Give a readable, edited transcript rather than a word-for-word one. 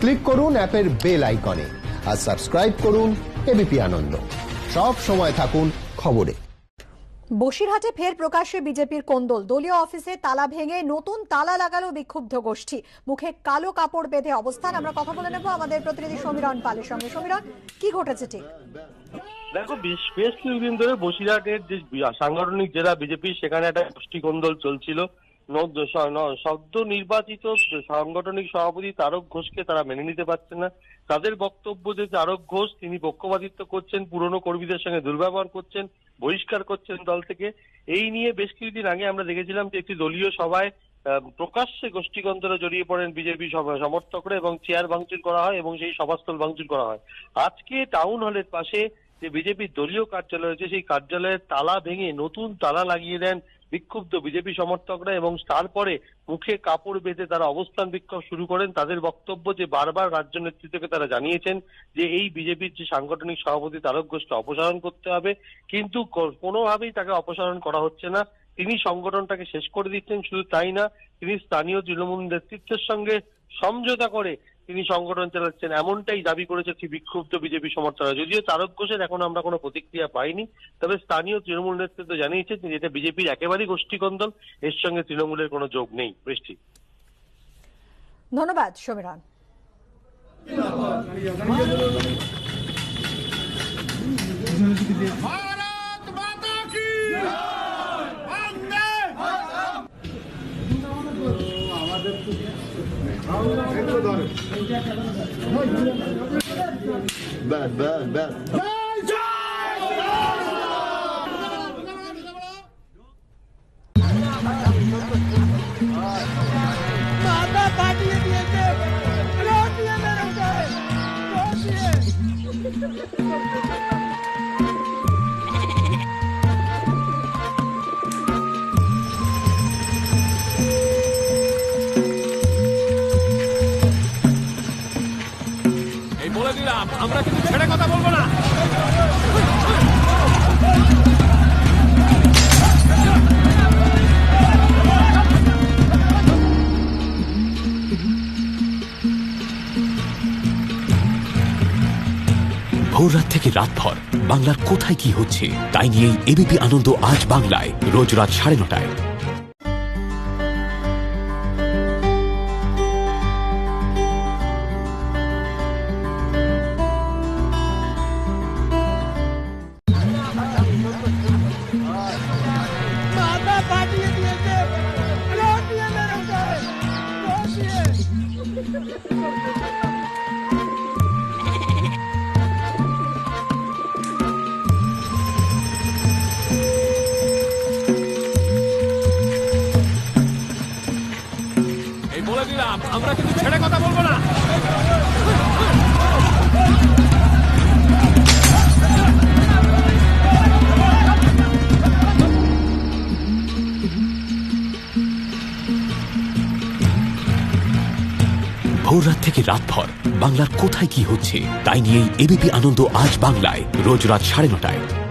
Click করুন অ্যাপের bell আইকনে আর সাবস্ক্রাইব করুন এবিপি আনন্দ। সব সময় থাকুন খবরে। বসিরহাটে ফের প্রকাশ্যে বিজেপির কোন্দল। দলীয় অফিসে তালা ভেঙে নতুন তালা লাগালো বিক্ষুব্ধ গোষ্ঠী। মুখে কালো কাপড় বেঁধে অবস্থান। আমরা কথা বলে নেব আমাদের প্রতিনিধি সমীরণ পালের সঙ্গে। সমীরণ, কি ঘটেছে ঠিক? দেখো, বেশ কিছুদিন ধরে বসিরহাটের যে সাংগঠনিক জেলা বিজেপি, সেখানে একটা গোষ্ঠী কোন্দল চলছিল। সদ্য নির্বাচিত সাংগঠনিক সভাপতি তারক ঘোষকে তারা মেনে নিতে পারছে না। তাদের বক্তব্য যে তারক ঘোষ তিনি পক্ষপাতিত্ব করছেন, পুরনো কর্মীদের সঙ্গে দুর্ব্যবহার করছেন, বহিষ্কার করছেন দল থেকে। এই নিয়ে বেশ কিছুদিন আগে আমরা দেখেছিলাম যে একটি দলীয় সভায় প্রকাশ্যে গোষ্ঠী কোন্দলে জড়িয়ে পড়েন বিজেপি সমর্থকরা এবং চেয়ার ভাঙচুর করা হয় এবং সেই সভাস্থল ভাঙচুর করা হয়। আজকে টাউন হলের পাশে যে বিজেপির দলীয় কার্যালয় রয়েছে, সেই কার্যালয়ের তালা ভেঙে নতুন তালা লাগিয়ে দেন বিক্ষুব্ধ বিজেপি সমর্থকরা এবং তারপরে মুখে কাপড় বেঁধে তারা অবস্থান বিক্ষোভ শুরু করেন। তাদের বক্তব্য যে বারবার রাজ্য নেতৃত্বকে তারা জানিয়েছেন যে এই বিজেপির যে সাংগঠনিক সভাপতি তারক ঘোষকে অপসারণ করতে হবে, কিন্তু কোনোভাবেই তাকে অপসারণ করা হচ্ছে না। তিনি সংগঠনটাকে শেষ করে দিচ্ছেন। শুধু তাই না, তিনি স্থানীয় তৃণমূল নেতৃত্বের সঙ্গে সমঝোতা করে তিনি সংগঠন চালাচ্ছেন, এমনটাই দাবি করেছে বিক্ষুব্ধ বিজেপি সমর্থকরা। যদিও তারক ঘোষের এখন আমরা কোনো প্রতিক্রিয়া পাইনি, তবে স্থানীয় তৃণমূল নেতৃত্ব জানিয়েছেন যে এটা বিজেপির একেবারেই গোষ্ঠীকন্দল, এর সঙ্গে তৃণমূলের কোনো যোগ নেই। বৃষ্টি, ধন্যবাদ সমীরণ। বলে দিলাম, আমরা কিন্তু ছেড়ে কথা বলবো না। ভোর রাত থেকে রাতভর বাংলার কোথায় কি হচ্ছে তাই নিয়েই এবিপি আনন্দ আজ বাংলায় রোজ রাত 9:30। বলে দিলাম, আমরা কিন্তু ছেড়ে কথা বলবো না। ভোর রাত থেকে রাতভর বাংলার কোথায় কি হচ্ছে তাই নিয়েই এবিপি আনন্দ আজ বাংলায় রোজ রাত 9:30।